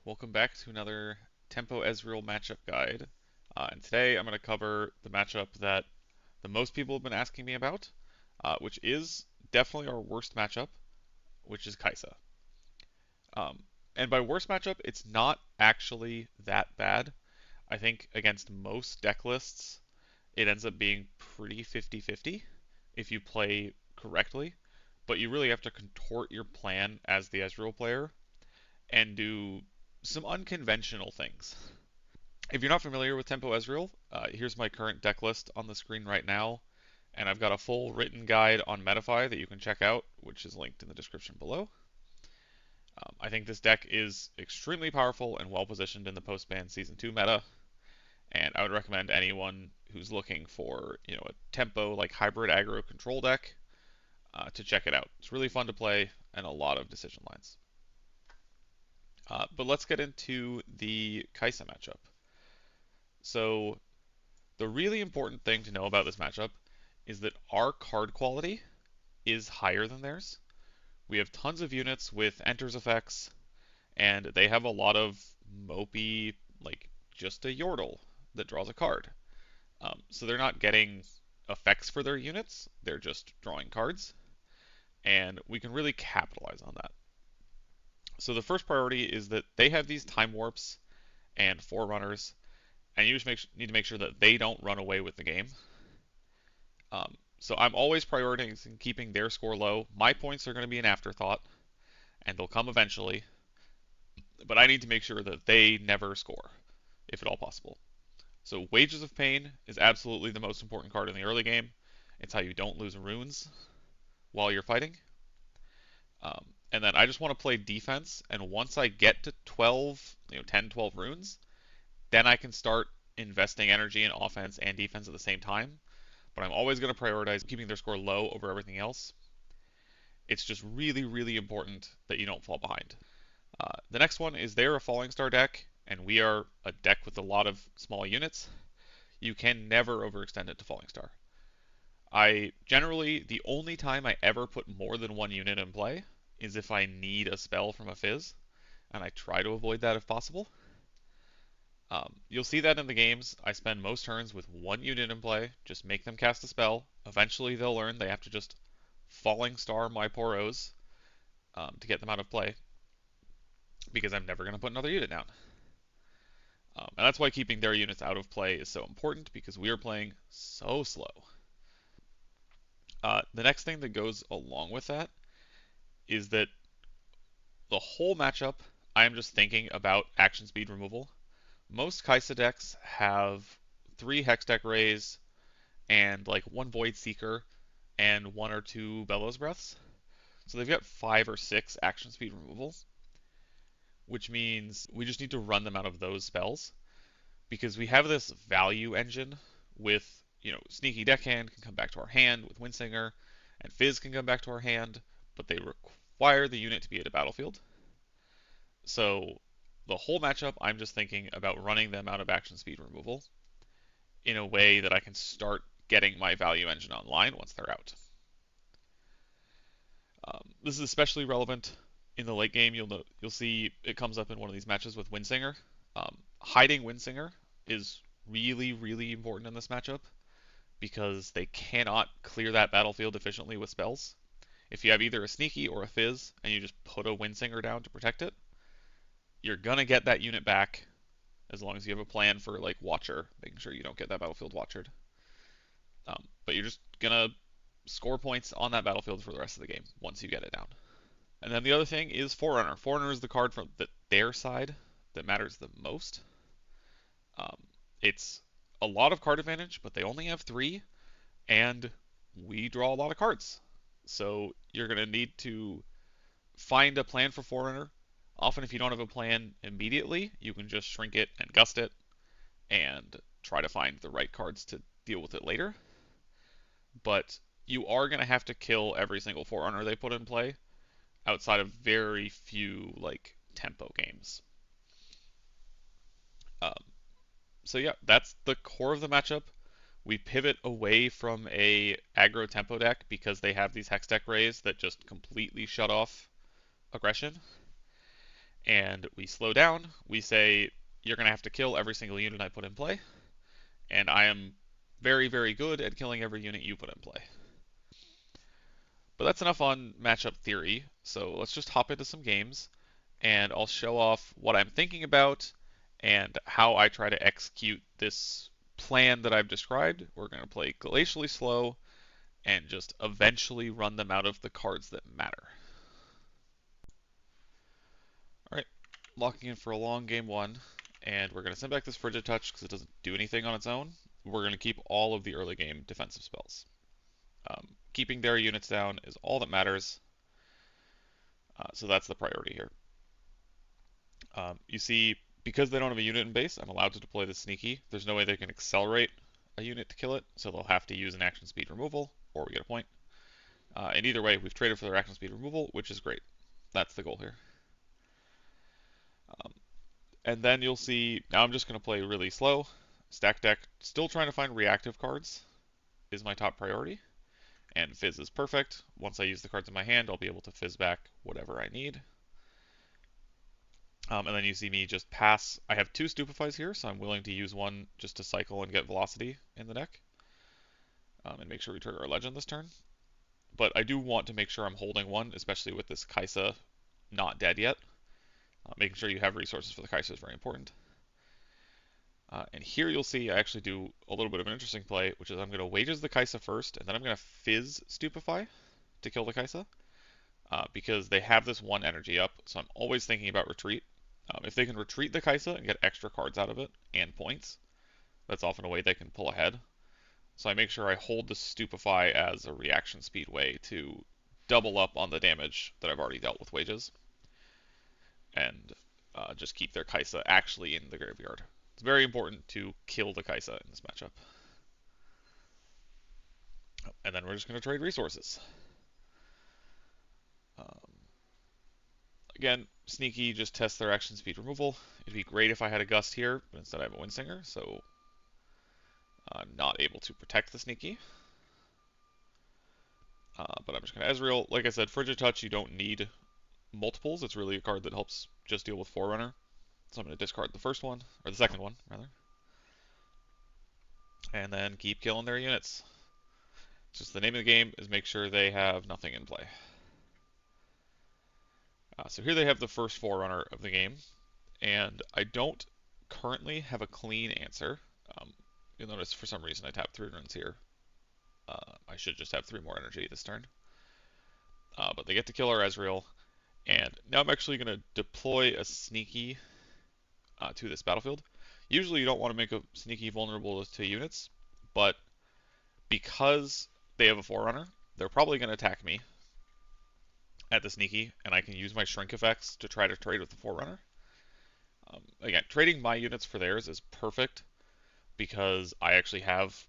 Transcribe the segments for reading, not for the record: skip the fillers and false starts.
Welcome back to another Tempo Ezreal matchup guide. And today I'm going to cover the matchup that the most people have been asking me about, which is definitely our worst matchup, which is Kai'Sa. Um, and by worst matchup, it's not actually that bad. I think against most deck lists, it ends up being pretty 50-50 if you play correctly, but you really have to contort your plan as the Ezreal player and do some unconventional things. If you're not familiar with Tempo Ezreal, here's my current deck list on the screen right now, and I've got a full written guide on Metafy that you can check out, which is linked in the description below. I think this deck is extremely powerful and well positioned in the post-ban Season 2 meta, and I would recommend anyone who's looking for, a tempo like hybrid aggro control deck to check it out. It's really fun to play and a lot of decision lines. But let's get into the Kai'Sa matchup. So the really important thing to know about this matchup is that our card quality is higher than theirs. We have tons of units with enters effects, and they have a lot of mopey, like just a Yordle that draws a card. So they're not getting effects for their units, they're just drawing cards, and we can really capitalize on that. So the first priority is that they have these time warps and forerunners, and you just need to make sure that they don't run away with the game. So I'm always prioritizing keeping their score low. My points are going to be an afterthought, and they'll come eventually, but I need to make sure that they never score, if at all possible. So Wages of Pain is absolutely the most important card in the early game. It's how you don't lose runes while you're fighting. And then I just want to play defense, and once I get to 12, 10, 12 runes, then I can start investing energy in offense and defense at the same time. But I'm always going to prioritize keeping their score low over everything else. It's just really, really important that you don't fall behind. The next one is they're a Falling Star deck, and we are a deck with a lot of small units. You can never overextend it to Falling Star. The only time I ever put more than one unit in play is if I need a spell from a Fizz, and I try to avoid that if possible. You'll see that in the games. I spend most turns with one unit in play, just make them cast a spell. Eventually they'll learn they have to just Falling Star my poor O's to get them out of play, because I'm never going to put another unit down. And that's why keeping their units out of play is so important, because we are playing so slow. The next thing that goes along with that is that the whole matchup, I am just thinking about action speed removal. Most Kai'Sa decks have 3 Hextech Rays and like 1 Void Seeker and 1 or 2 Bellows Breaths. So they've got 5 or 6 action speed removal, which means we just need to run them out of those spells, because we have this value engine with, Sneaky Deckhand can come back to our hand with Windsinger, and Fizz can come back to our hand, but they require the unit to be at a battlefield. So the whole matchup, I'm just thinking about running them out of action speed removal in a way that I can start getting my value engine online once they're out. This is especially relevant in the late game. You'll see it comes up in one of these matches with Windsinger. Hiding Windsinger is really, really important in this matchup, because they cannot clear that battlefield efficiently with spells. If you have either a Sneaky or a Fizz and you just put a Windsinger down to protect it, you're gonna get that unit back as long as you have a plan for like Watcher, making sure you don't get that battlefield Watchered. But you're just gonna score points on that battlefield for the rest of the game once you get it down. And then the other thing is Forerunner. Forerunner is the card from their side that matters the most. Um, it's a lot of card advantage, but they only have 3, and we draw a lot of cards. So you're going to need to find a plan for Forerunner. Often, if you don't have a plan immediately, you can just shrink it and gust it and try to find the right cards to deal with it later. But you are going to have to kill every single Forerunner they put in play, outside of very few like tempo games. Um, so yeah, that's the core of the matchup. We pivot away from a aggro tempo deck because they have these Hextech Rays that just completely shut off aggression. and we slow down, we say, you're going to have to kill every single unit I put in play, and I am very, very good at killing every unit you put in play. But that's enough on matchup theory, so let's just hop into some games, and I'll show off what I'm thinking about and how I try to execute this plan that I've described. We're going to play glacially slow and just eventually run them out of the cards that matter. Alright, locking in for a long game one, and we're going to send back this Frigid Touch because it doesn't do anything on its own. We're going to keep all of the early game defensive spells. Keeping their units down is all that matters, so that's the priority here. You see, because they don't have a unit in base, I'm allowed to deploy the Sneaky. There's no way they can accelerate a unit to kill it, so they'll have to use an action speed removal, or we get a point. And either way, we've traded for their action speed removal, which is great. That's the goal here. And then you'll see, now I'm just going to play really slow. Stack deck, still trying to find reactive cards is my top priority. And Fizz is perfect. Once I use the cards in my hand, I'll be able to Fizz back whatever I need. And then you see me just pass. I have 2 Stupefies here, so I'm willing to use one just to cycle and get velocity in the deck. And make sure we trigger our legend this turn. But I do want to make sure I'm holding one, especially with this Kaisa not dead yet. Making sure you have resources for the Kaisa is very important. And here you'll see I actually do a little bit of an interesting play, which is I'm going to Wages the Kaisa first, and then I'm going to Fizz Stupefy to kill the Kaisa. Because they have this 1 energy up, so I'm always thinking about retreat. If they can retreat the Kaisa and get extra cards out of it, and points, that's often a way they can pull ahead. So I make sure I hold the Stupefy as a reaction speed way to double up on the damage that I've already dealt with Wages. And just keep their Kaisa actually in the graveyard. It's very important to kill the Kaisa in this matchup. And then we're just going to trade resources. Again, Sneaky just tests their action speed removal. It'd be great if I had a Gust here, but instead I have a Windsinger, so I'm not able to protect the Sneaky. But I'm just going to Ezreal. Like I said, Frigid Touch, you don't need multiples. It's really a card that helps just deal with Forerunner. So I'm going to discard the first one, or the second one, rather. And then keep killing their units. Just the name of the game is make sure they have nothing in play. So here they have the first Forerunner of the game, and I don't currently have a clean answer. You'll notice for some reason I tapped 3 runes here. I should just have 3 more energy this turn. But they get to kill our Ezreal, and now I'm actually going to deploy a Sneaky to this battlefield. Usually you don't want to make a Sneaky vulnerable to units, but because they have a Forerunner, they're probably going to attack me at the Sneaky, and I can use my Shrink effects to try to trade with the Forerunner. Again, trading my units for theirs is perfect because I actually have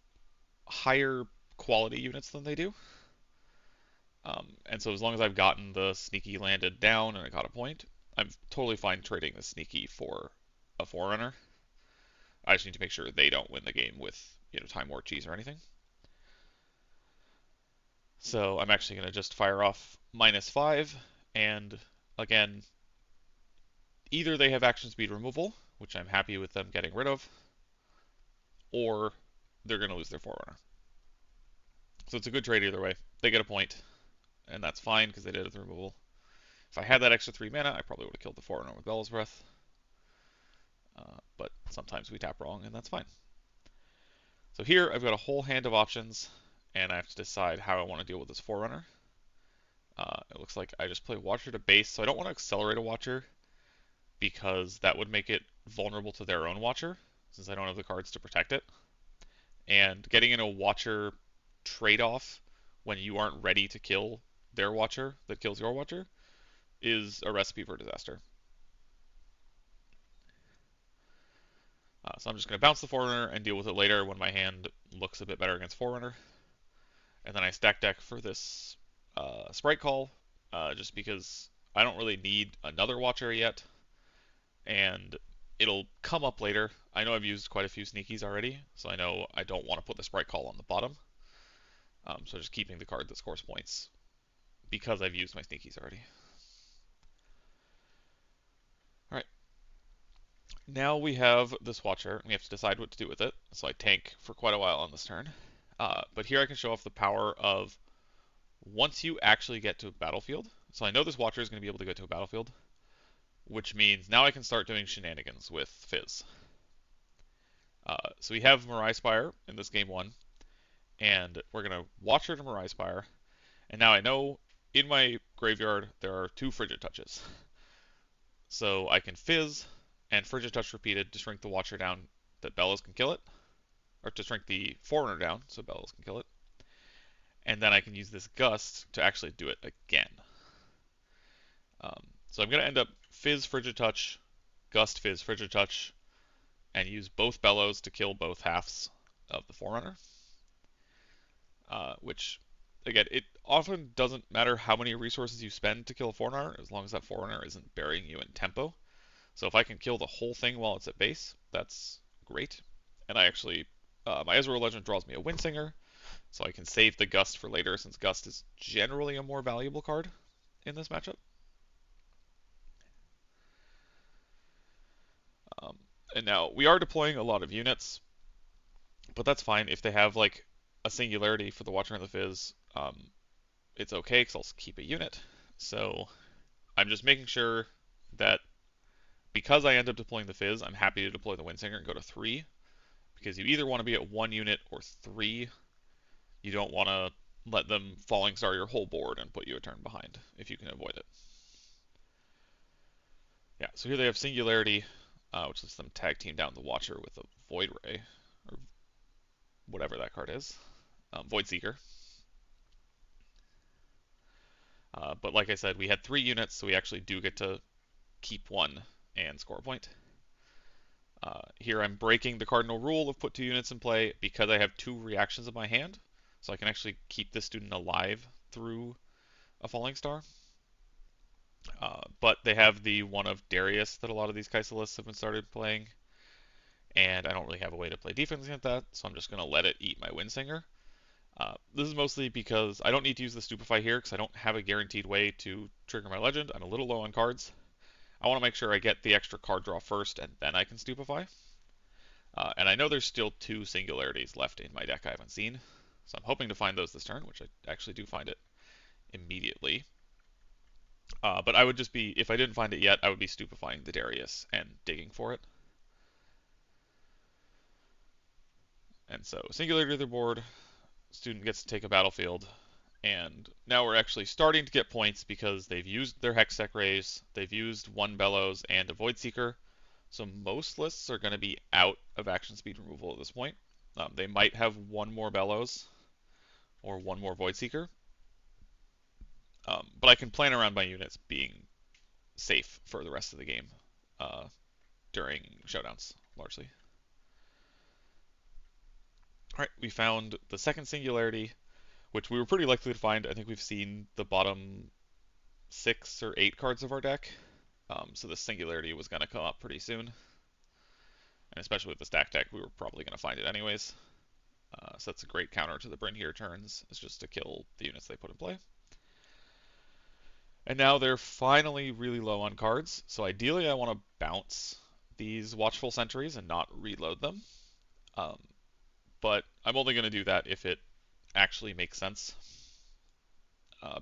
higher quality units than they do. And so as long as I've gotten the Sneaky landed down and I got a point, I'm totally fine trading the Sneaky for a Forerunner. I just need to make sure they don't win the game with, Time War Cheese or anything. So I'm actually going to just fire off -5, and again, either they have action speed removal, which I'm happy with them getting rid of, or they're going to lose their Forerunner. So it's a good trade either way. They get a point, and that's fine because they did it with removal. If I had that extra 3 mana, I probably would have killed the Forerunner with Bell's Breath. But sometimes we tap wrong, and that's fine. So here I've got a whole hand of options, and I have to decide how I want to deal with this Forerunner. It looks like I just play Watcher to base, so I don't want to accelerate a Watcher because that would make it vulnerable to their own Watcher, since I don't have the cards to protect it. And getting in a Watcher trade-off when you aren't ready to kill their Watcher that kills your Watcher is a recipe for disaster. So I'm just going to bounce the Forerunner and deal with it later when my hand looks a bit better against Forerunner. And then I stack deck for this Sprite Call, just because I don't really need another Watcher yet. And it'll come up later. I know I've used quite a few Sneakies already, so I know I don't want to put the Sprite Call on the bottom. So just keeping the card that scores points because I've used my Sneakies already. Now we have this Watcher, and we have to decide what to do with it. So I tank for quite a while on this turn. But here I can show off the power of once you actually get to a battlefield. So I know this Watcher is going to be able to get to a battlefield, which means now I can start doing shenanigans with Fizz. So we have Mirai Spire in this game one, and we're going to Watcher to Mirai Spire. And now I know in my graveyard there are two Frigid Touches. So I can Fizz and Frigid Touch repeated to shrink the Watcher down that Bellows can kill it, or to shrink the Forerunner down so Bellows can kill it. And then I can use this Gust to actually do it again. So I'm going to end up Fizz Frigid Touch, Gust Fizz Frigid Touch, and use both Bellows to kill both halves of the Forerunner. Which, again, it often doesn't matter how many resources you spend to kill a Forerunner, as long as that Forerunner isn't burying you in tempo. So if I can kill the whole thing while it's at base, that's great. And I actually, my Ezreal Legend draws me a Windsinger, so I can save the Gust for later, since Gust is generally a more valuable card in this matchup. Um, and now we are deploying a lot of units, but that's fine if they have like a singularity for the Watcher and the Fizz. It's okay because I'll keep a unit. So I'm just making sure that because I end up deploying the Fizz, I'm happy to deploy the Windsinger and go to 3. Because you either want to be at 1 unit or 3. You don't want to let them Falling Star your whole board and put you a turn behind if you can avoid it. Yeah, so here they have Singularity, which lets them tag team down the Watcher with a Void Ray, or whatever that card is. Void Seeker. But like I said, we had 3 units, so we actually do get to keep 1 and score a point. Here I'm breaking the cardinal rule of put 2 units in play because I have 2 reactions in my hand, so I can actually keep this student alive through a Falling Star. But they have the one of Darius that a lot of these Kaisalists have been started playing, and I don't really have a way to play defense against that, so I'm just going to let it eat my Windsinger. This is mostly because I don't need to use the Stupefy here because I don't have a guaranteed way to trigger my Legend. I'm a little low on cards. I want to make sure I get the extra card draw first, and then I can Stupefy. And I know there's still 2 Singularities left in my deck I haven't seen, so I'm hoping to find those this turn, which I actually do find it immediately. But I would just be, if I didn't find it yet, I would be Stupefying the Darius and digging for it. And so, Singularity to the board, student gets to take a battlefield, and now we're actually starting to get points because they've used their Hextech Rays, they've used 1 Bellows and a Void Seeker, so most lists are going to be out of action speed removal at this point. They might have 1 more Bellows or 1 more Void Seeker, but I can plan around my units being safe for the rest of the game during showdowns, largely. Alright, we found the second Singularity, which we were pretty likely to find. I think we've seen the bottom 6 or 8 cards of our deck, so the Singularity was going to come up pretty soon. And especially with the stack deck, we were probably going to find it anyways. So that's a great counter to the Bryn here turns, is just to kill the units they put in play. And now they're finally really low on cards, so ideally I want to bounce these Watchful Sentries and not reload them. But I'm only going to do that if it actually makes sense,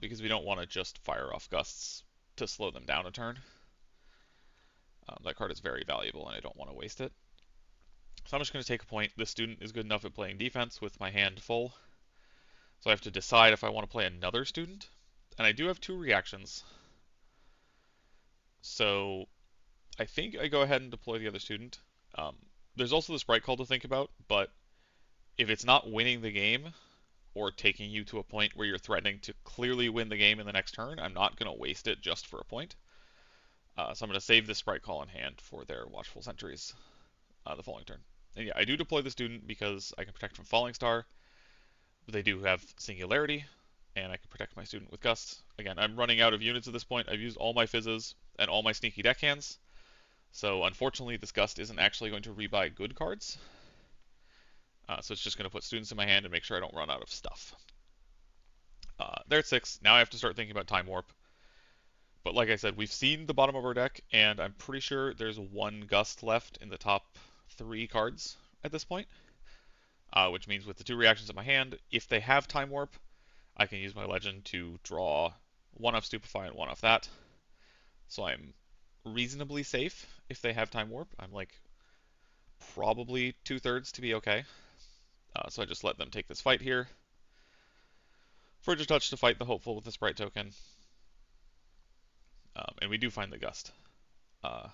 because we don't want to just fire off Gusts to slow them down a turn. That card is very valuable and I don't want to waste it. So I'm just going to take a point. This student is good enough at playing defense with my hand full, so I have to decide if I want to play another student. And I do have 2 reactions, so I think I go ahead and deploy the other student. There's also this Bright Call to think about, but if it's not winning the game or taking you to a point where you're threatening to clearly win the game in the next turn, I'm not going to waste it just for a point. So I'm going to save this Bright Call in hand for their Watchful Sentries the following turn. And yeah, I do deploy the student because I can protect from Falling Star, but they do have Singularity, and I can protect my student with Gust. Again, I'm running out of units at this point. I've used all my Fizzes and all my sneaky deckhands, so unfortunately this Gust isn't actually going to rebuy good cards. So it's just going to put students in my hand and make sure I don't run out of stuff. They're at 6. Now I have to start thinking about Time Warp, But like I said, we've seen the bottom of our deck, and I'm pretty sure there's one Gust left in the top three cards at this point. Which means with the two reactions in my hand, if they have Time Warp, I can use my Legend to draw one off Stupefy and one off that. So I'm reasonably safe if they have Time Warp. I'm like probably 2/3 to be okay. So I just let them take this fight here. Forge Touch to fight the Hopeful with the Sprite token. And we do find the Gust. Uh,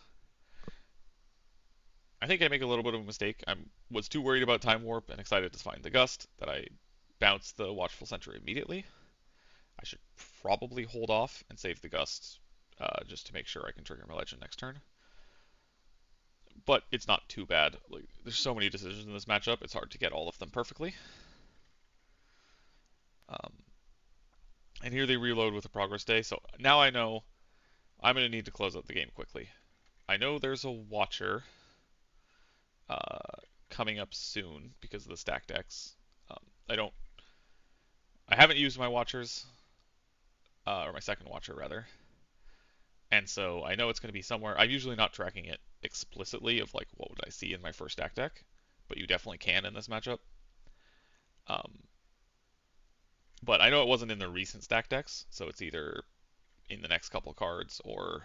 I think I make a little bit of a mistake. I was too worried about Time Warp and excited to find the Gust that I bounced the Watchful Sentry immediately. I should probably hold off and save the Gust just to make sure I can trigger my Legend next turn. But it's not too bad. Like, there's so many decisions in this matchup, it's hard to get all of them perfectly. Um, and here they reload with a Progress Day, so now I know I'm going to need to close out the game quickly. I know there's a Watcher uh, coming up soon because of the stack decks. Um, I don't. I haven't used my Watchers, or my second Watcher rather, and so I know it's going to be somewhere. I'm usually not tracking it explicitly of like what would I see in my first stack deck, but you definitely can in this matchup. Um, but I know it wasn't in the recent stack decks, so it's either in the next couple cards or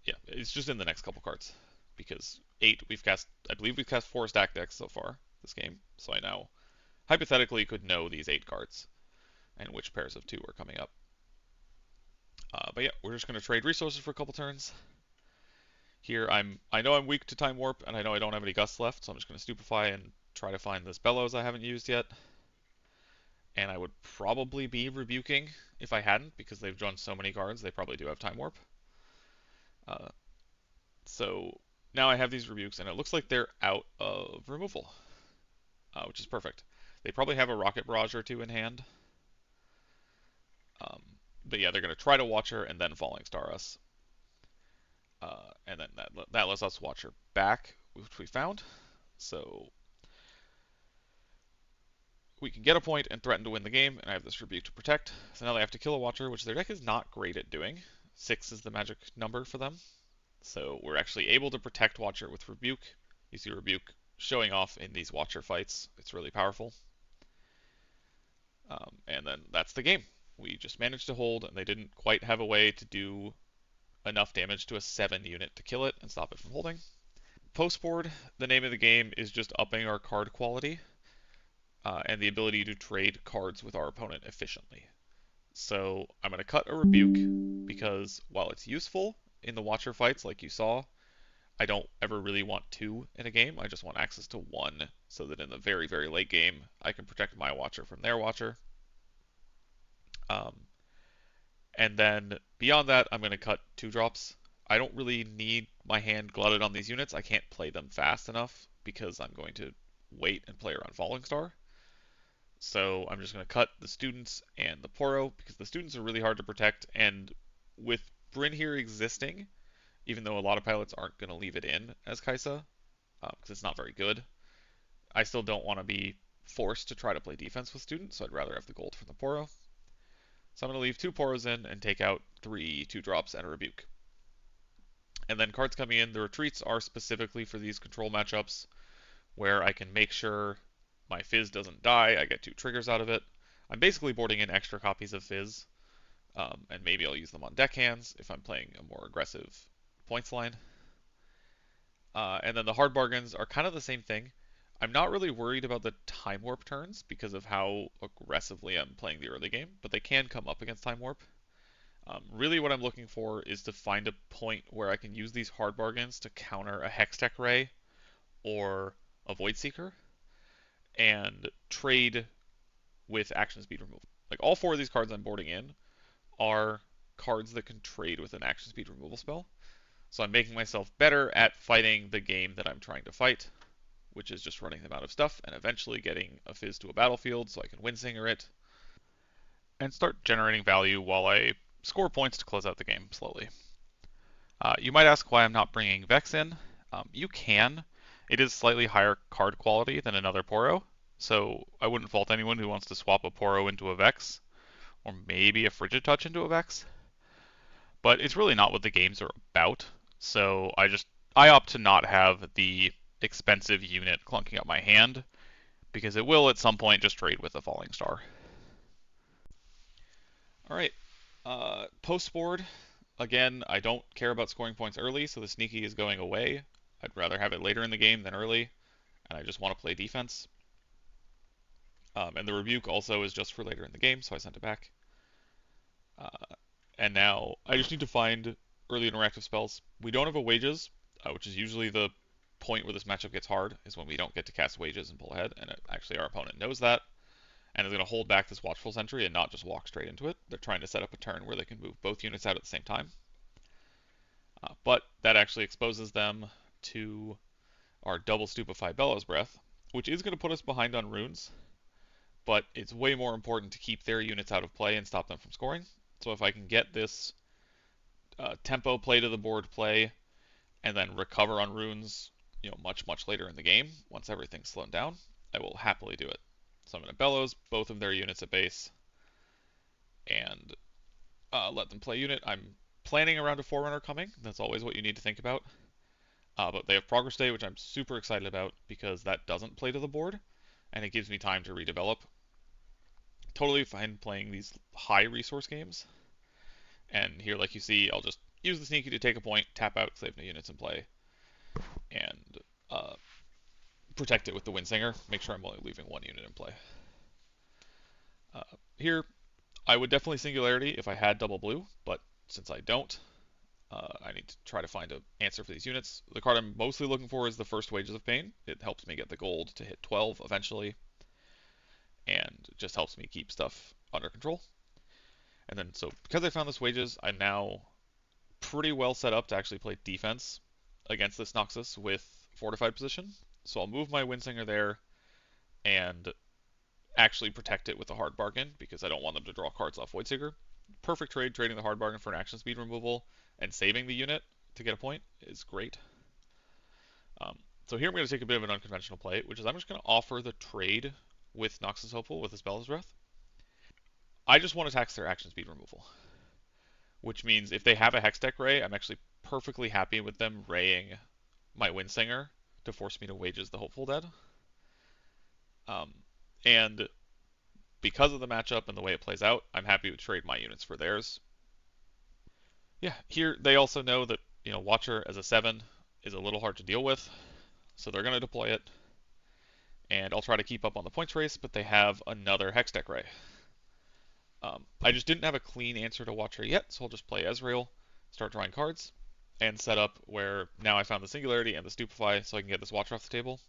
yeah, it's just in the next couple cards because I believe we've cast 4 stack decks so far this game, so I now hypothetically could know these 8 cards and which pairs of 2 are coming up. But yeah, we're just going to trade resources for a couple turns. Here I know I'm weak to Time Warp, and I know I don't have any Gusts left, so I'm just going to Stupefy and try to find this Bellows I haven't used yet. And I would probably be Rebuking if I hadn't, because they've drawn so many cards, they probably do have Time Warp. Uh, so now I have these Rebukes, and it looks like they're out of removal, which is perfect. They probably have a Rocket Barrage or 2 in hand. Um, but yeah, they're going to try to Watcher and then Falling Star us. And then that lets us Watcher back, which we found. So we can get a point and threaten to win the game, and I have this Rebuke to protect. So now they have to kill a Watcher, which their deck is not great at doing. 6 is the magic number for them. So we're actually able to protect Watcher with Rebuke. You see Rebuke showing off in these Watcher fights. It's really powerful. And then that's the game. We just managed to hold, and they didn't quite have a way to do enough damage to a 7 unit to kill it and stop it from holding. Postboard, the name of the game is just upping our card quality and the ability to trade cards with our opponent efficiently. So I'm going to cut a Rebuke because while it's useful in the Watcher fights like you saw, I don't ever really want 2 in a game. I just want access to 1 so that in the very, very late game, I can protect my Watcher from their Watcher. And then beyond that, I'm going to cut 2-drops. I don't really need my hand glutted on these units. I can't play them fast enough because I'm going to wait and play around Falling Star. So I'm just going to cut the Students and the Poro because the Students are really hard to protect. And with Bryn here existing, even though a lot of pilots aren't going to leave it in as Kaisa, because it's not very good, I still don't want to be forced to try to play defense with Students, so I'd rather have the gold from the Poro. So I'm going to leave 2 Poros in and take out 3 2-drops and a Rebuke. And then cards coming in, the retreats are specifically for these control matchups where I can make sure my Fizz doesn't die. I get 2 triggers out of it. I'm basically boarding in extra copies of Fizz, and maybe I'll use them on deckhands if I'm playing a more aggressive points line. And then the hard bargains are kind of the same thing. I'm not really worried about the Time Warp turns because of how aggressively I'm playing the early game, but they can come up against Time Warp. Really what I'm looking for is to find a point where I can use these hard bargains to counter a Hextech Ray or a Void Seeker and trade with action speed removal. Like all 4 of these cards I'm boarding in are cards that can trade with an action speed removal spell. So I'm making myself better at fighting the game that I'm trying to fight, which is just running them out of stuff and eventually getting a Fizz to a battlefield so I can Windsinger it and start generating value while I score points to close out the game slowly. You might ask why I'm not bringing Vex in. You can. It is slightly higher card quality than another Poro, so I wouldn't fault anyone who wants to swap a Poro into a Vex, or maybe a Frigid Touch into a Vex. But it's really not what the games are about. So I opt to not have the expensive unit clunking up my hand because it will at some point just trade with a Falling Star. All right, post board. Again, I don't care about scoring points early, so the sneaky is going away. I'd rather have it later in the game than early, and I just want to play defense. And the rebuke also is just for later in the game, so I sent it back. Uh, and now I just need to find early interactive spells. We don't have a wages, which is usually the point where this matchup gets hard, is when we don't get to cast wages and pull ahead, and actually our opponent knows that, and is going to hold back this Watchful Sentry and not just walk straight into it. They're trying to set up a turn where they can move both units out at the same time. But that actually exposes them to our double Stupefy Bellows Breath, which is going to put us behind on runes, but it's way more important to keep their units out of play and stop them from scoring. So if I can get this tempo play to the board play and then recover on runes, much later in the game, once everything's slowed down, I will happily do it. So I'm going to Bellows both of their units at base and let them play unit. I'm planning around a Forerunner coming. That's always what you need to think about. But they have Progress Day, which I'm super excited about because that doesn't play to the board, and it gives me time to redevelop. Totally fine playing these high resource games. And here, like you see, I'll just use the sneaky to take a point, tap out because I have no units in play, and protect it with the Windsinger. Make sure I'm only leaving one unit in play. Here, I would definitely Singularity if I had double blue, but since I don't, I need to try to find an answer for these units. The card I'm mostly looking for is the first Wages of Pain. It helps me get the gold to hit 12 eventually, and just helps me keep stuff under control. And then, so because I found this Wages, I'm now pretty well set up to actually play defense against this Noxus with Fortified Position. So I'll move my Windsinger there and actually protect it with a Hard Bargain because I don't want them to draw cards off Voidseeker. Perfect trade, trading the Hard Bargain for an action speed removal and saving the unit to get a point is great. So here I'm going to take a bit of an unconventional play, which is I'm just going to offer the trade with Noxus Hopeful with his Bellows Breath. I just want to tax their action speed removal, which means if they have a Hextech Ray, I'm actually perfectly happy with them raying my Windsinger to force me to Wages the Hopeful Dead. And because of the matchup and the way it plays out, I'm happy to trade my units for theirs. Yeah, here they also know that Watcher as a 7 is a little hard to deal with, so they're going to deploy it. And I'll try to keep up on the points race, but they have another Hextech Ray. I just didn't have a clean answer to Watcher yet, so I'll just play Ezreal, start drawing cards, and set up where now I found the Singularity and the Stupefy so I can get this Watcher off the table.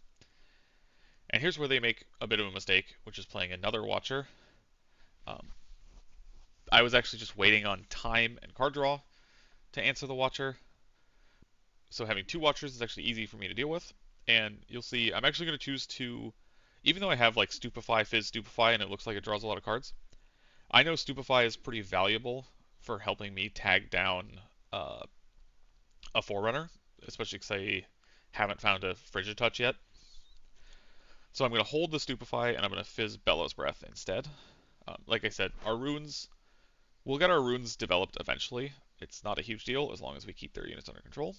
And here's where they make a bit of a mistake, which is playing another Watcher. I was actually just waiting on time and card draw to answer the Watcher. So having two Watchers is actually easy for me to deal with. And you'll see I'm actually going to choose to, even though I have like Stupefy, Fizz, Stupefy, and it looks like it draws a lot of cards, I know Stupefy is pretty valuable for helping me tag down a Forerunner, especially because I haven't found a Frigid Touch yet. So I'm going to hold the Stupefy and I'm going to Fizz Bellows Breath instead. Like I said, we'll get our runes developed eventually. It's not a huge deal as long as we keep their units under control.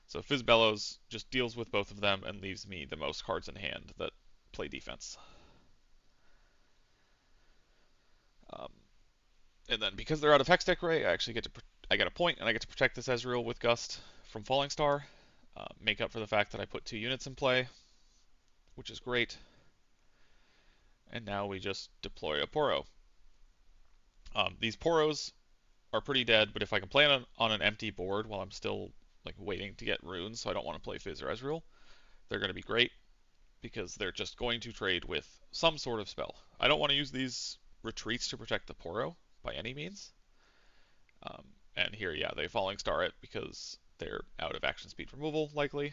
So Fizz Bellows just deals with both of them and leaves me the most cards in hand that play defense. And then because they're out of Hextech Ray, I get a point and I get to protect this Ezreal with Gust from Falling Star. Make up for the fact that I put 2 units in play, which is great. And now we just deploy a Poro. These Poros are pretty dead, but if I can play on an empty board while I'm still waiting to get runes, so I don't want to play Fizz or Ezreal, they're going to be great because they're just going to trade with some sort of spell. I don't want to use these retreats to protect the Poro by any means. And here, yeah, they Falling Star it because they're out of action speed removal, likely.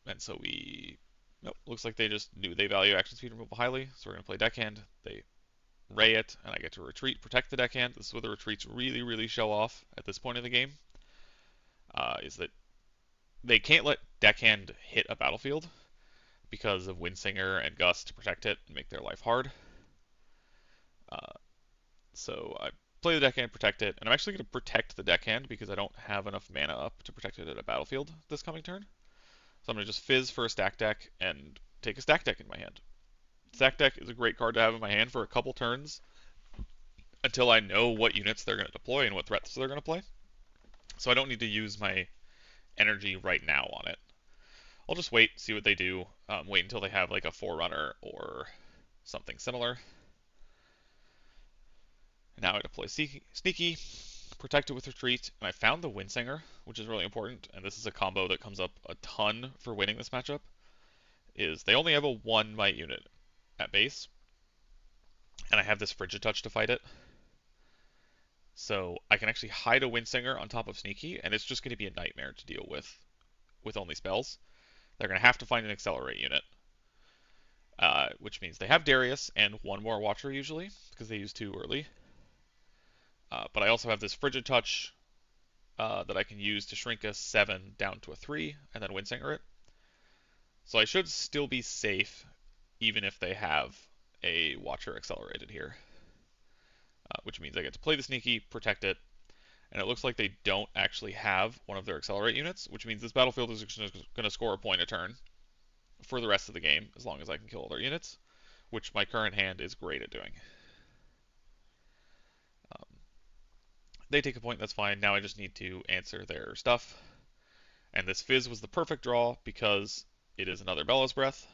And so nope, looks like they just knew they value action speed removal highly, so we're going to play Deckhand. They Ray it, and I get to retreat, protect the Deckhand. This is where the retreats really show off at this point in the game, is that they can't let Deckhand hit a battlefield because of Windsinger and Gust to protect it and make their life hard. So I play the deckhand, protect it, and I'm actually going to protect the deckhand because I don't have enough mana up to protect it at a battlefield this coming turn. So I'm going to just fizz for a stack deck and take a stack deck in my hand. Stack deck is a great card to have in my hand for a couple turns until I know what units they're going to deploy and what threats they're going to play. So I don't need to use my energy right now on it. I'll just wait, see what they do, wait until they have like a Forerunner or something similar. Now I deploy Sneaky, protect it with Retreat, and I found the Windsinger, which is really important, and this is a combo that comes up a ton for winning this matchup, is they only have a 1 might unit at base, and I have this Frigid Touch to fight it. So I can actually hide a Windsinger on top of Sneaky, and it's just going to be a nightmare to deal with only spells. They're going to have to find an Accelerate unit, which means they have Darius and one more Watcher usually, because they use 2 early. But I also have this Frigid Touch that I can use to shrink a 7 down to a 3, and then Windsinger it. So I should still be safe, even if they have a Watcher accelerated here. Which means I get to play the Sneaky, protect it, and it looks like they don't actually have one of their Accelerate units, which means this battlefield is going to score a point a turn for the rest of the game, as long as I can kill all their units, which my current hand is great at doing. They take a point, that's fine. Now I just need to answer their stuff. And this Fizz was the perfect draw because it is another Bellows Breath.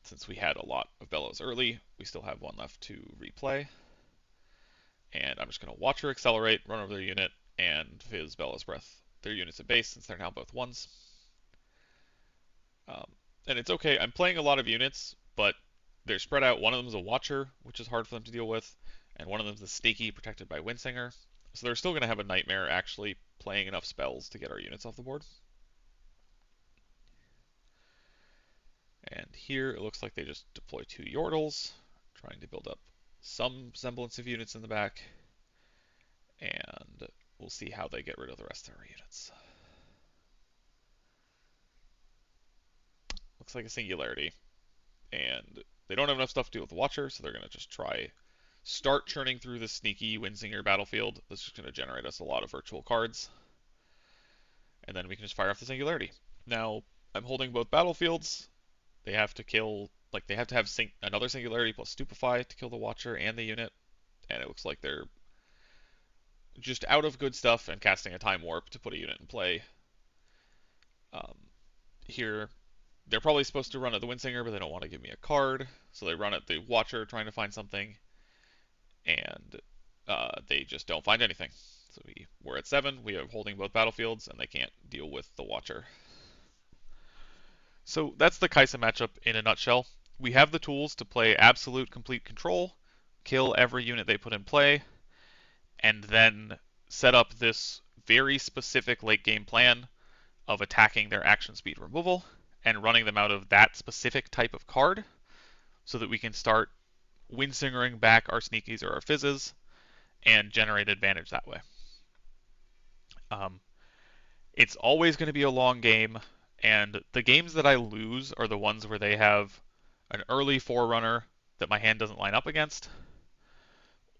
Since we had a lot of Bellows early, we still have one left to replay. And I'm just going to Watcher Accelerate, run over their unit, and Fizz Bellows Breath their units at base since they're now both 1s. And it's okay, I'm playing a lot of units, but they're spread out. One of them is a Watcher, which is hard for them to deal with, and one of them is the Sneaky, protected by Windsinger. So they're still going to have a nightmare actually playing enough spells to get our units off the board. And here it looks like they just deploy 2 Yordles, trying to build up some semblance of units in the back. And we'll see how they get rid of the rest of our units. Looks like a Singularity. And they don't have enough stuff to deal with the Watcher, so they're going to just start churning through the Sneaky Windsinger battlefield. This is going to generate us a lot of virtual cards. And then we can just fire off the Singularity. Now, I'm holding both battlefields. They have to kill, like, they have to have another Singularity plus Stupefy to kill the Watcher and the unit. And it looks like they're just out of good stuff and casting a Time Warp to put a unit in play. Here, they're probably supposed to run at the Windsinger, but they don't want to give me a card. So they run at the Watcher trying to find something. And they just don't find anything. So we're at 7, we are holding both battlefields, and they can't deal with the Watcher. So that's the Kai'Sa matchup in a nutshell. We have the tools to play absolute complete control, kill every unit they put in play, and then set up this very specific late game plan of attacking their action speed removal and running them out of that specific type of card so that we can start Windsingering back our Sneakies or our Fizzes and generate advantage that way. It's always going to be a long game, and the games that I lose are the ones where they have an early Forerunner that my hand doesn't line up against,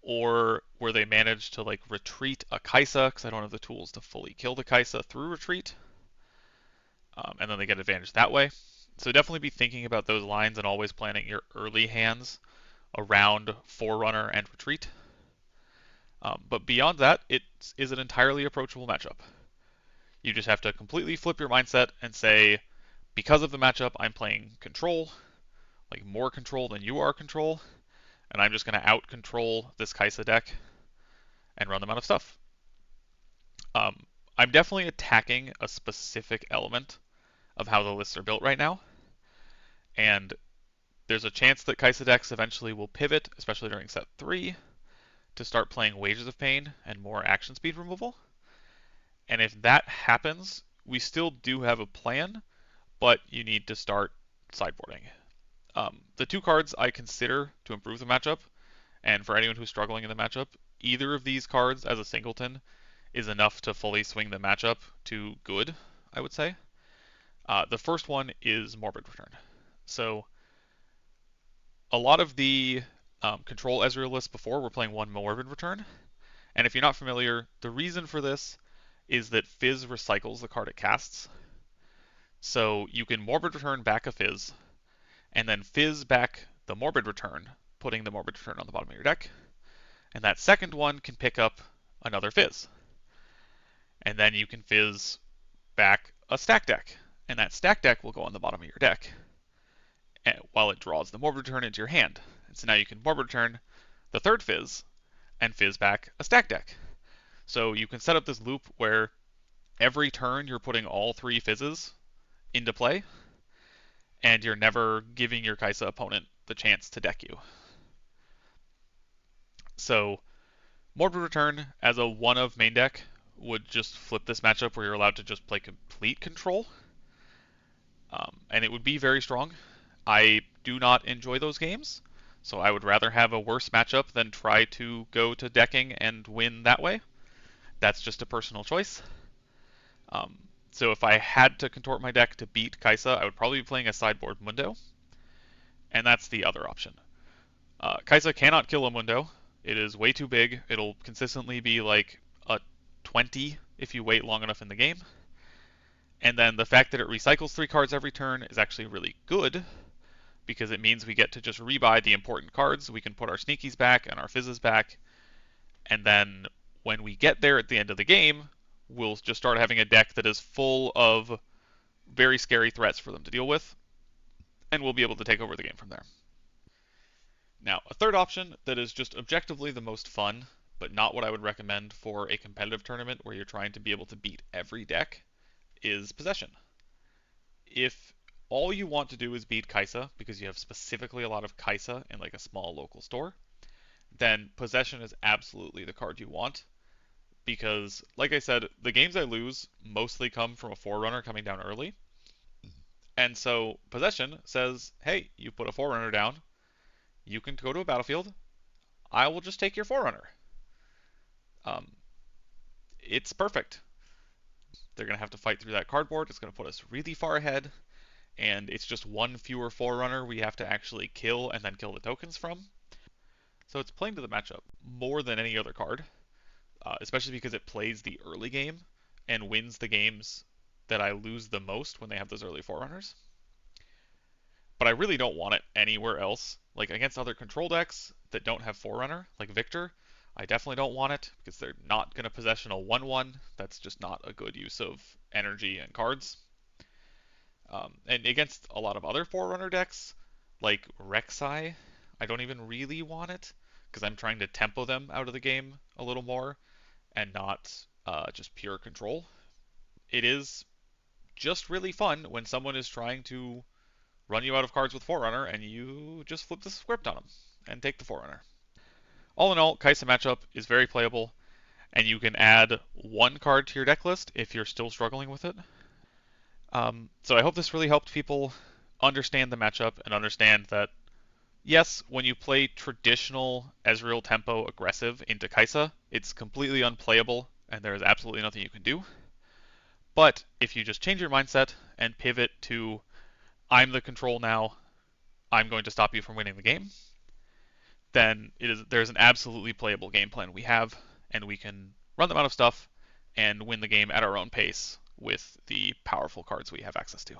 or where they manage to like retreat a Kai'Sa because I don't have the tools to fully kill the Kai'Sa through retreat, and then they get advantage that way. So definitely be thinking about those lines and always planning your early hands around Forerunner and retreat. But beyond that, it is an entirely approachable matchup. You just have to completely flip your mindset and say, because of the matchup, I'm playing control, like more control than you are control, and I'm just going to out-control this Kai'Sa deck and run them out of stuff. I'm definitely attacking a specific element of how the lists are built right now, and there's a chance that Kai'Sa decks eventually will pivot, especially during set 3, to start playing Wages of Pain and more action speed removal. And if that happens, we still do have a plan, but you need to start sideboarding. The 2 cards I consider to improve the matchup, and for anyone who's struggling in the matchup, either of these cards as a singleton is enough to fully swing the matchup to good, I would say. The first one is Morbid Return. So a lot of the control Ezreal lists before were playing one Morbid Return, and if you're not familiar, the reason for this is that Fizz recycles the card it casts. So you can Morbid Return back a Fizz, and then Fizz back the Morbid Return, putting the Morbid Return on the bottom of your deck, and that second one can pick up another Fizz. And then you can Fizz back a stack deck, and that stack deck will go on the bottom of your deck while it draws the Morbid Return into your hand. And so now you can Morbid Return the third Fizz and Fizz back a stack deck. So you can set up this loop where every turn you're putting all three Fizzes into play, and you're never giving your Kai'Sa opponent the chance to deck you. So Morbid Return as a one of main deck would just flip this matchup where you're allowed to just play complete control, and it would be very strong. I do not enjoy those games, so I would rather have a worse matchup than try to go to decking and win that way. That's just a personal choice. So if I had to contort my deck to beat Kai'Sa, I would probably be playing a Sideboard Mundo, and that's the other option. Kai'Sa cannot kill a Mundo. It is way too big. It'll consistently be like a 20 if you wait long enough in the game. And then the fact that it recycles 3 cards every turn is actually really good, because it means we get to just rebuy the important cards. We can put our Sneakies back and our Fizzes back, and then when we get there at the end of the game, we'll just start having a deck that is full of very scary threats for them to deal with, and we'll be able to take over the game from there. Now, a third option that is just objectively the most fun, but not what I would recommend for a competitive tournament where you're trying to be able to beat every deck, is Possession. If all you want to do is beat Kai'Sa because you have specifically a lot of Kai'Sa in like a small local store, then Possession is absolutely the card you want. Because, like I said, the games I lose mostly come from a Forerunner coming down early. And so Possession says, hey, you put a Forerunner down, you can go to a battlefield, I will just take your Forerunner. It's perfect. They're going to have to fight through that cardboard, it's going to put us really far ahead, and it's just one fewer Forerunner we have to actually kill and then kill the tokens from. So it's playing to the matchup more than any other card. Especially because it plays the early game and wins the games that I lose the most when they have those early Forerunners. But I really don't want it anywhere else. Like against other control decks that don't have Forerunner, like Victor, I definitely don't want it because they're not going to possession a 1/1. That's just not a good use of energy and cards. And against a lot of other Forerunner decks, like Rek'Sai, I don't even really want it because I'm trying to tempo them out of the game a little more and not just pure control. It is just really fun when someone is trying to run you out of cards with Forerunner and you just flip the script on them and take the Forerunner. All in all, Kai'Sa matchup is very playable, and you can add one card to your deck list if you're still struggling with it. So I hope this really helped people understand the matchup and understand that, yes, when you play traditional Ezreal tempo aggressive into Kai'Sa, it's completely unplayable and there is absolutely nothing you can do. But if you just change your mindset and pivot to, I'm the control now, I'm going to stop you from winning the game, then there's an absolutely playable game plan we have, and we can run them out of stuff and win the game at our own pace with the powerful cards we have access to.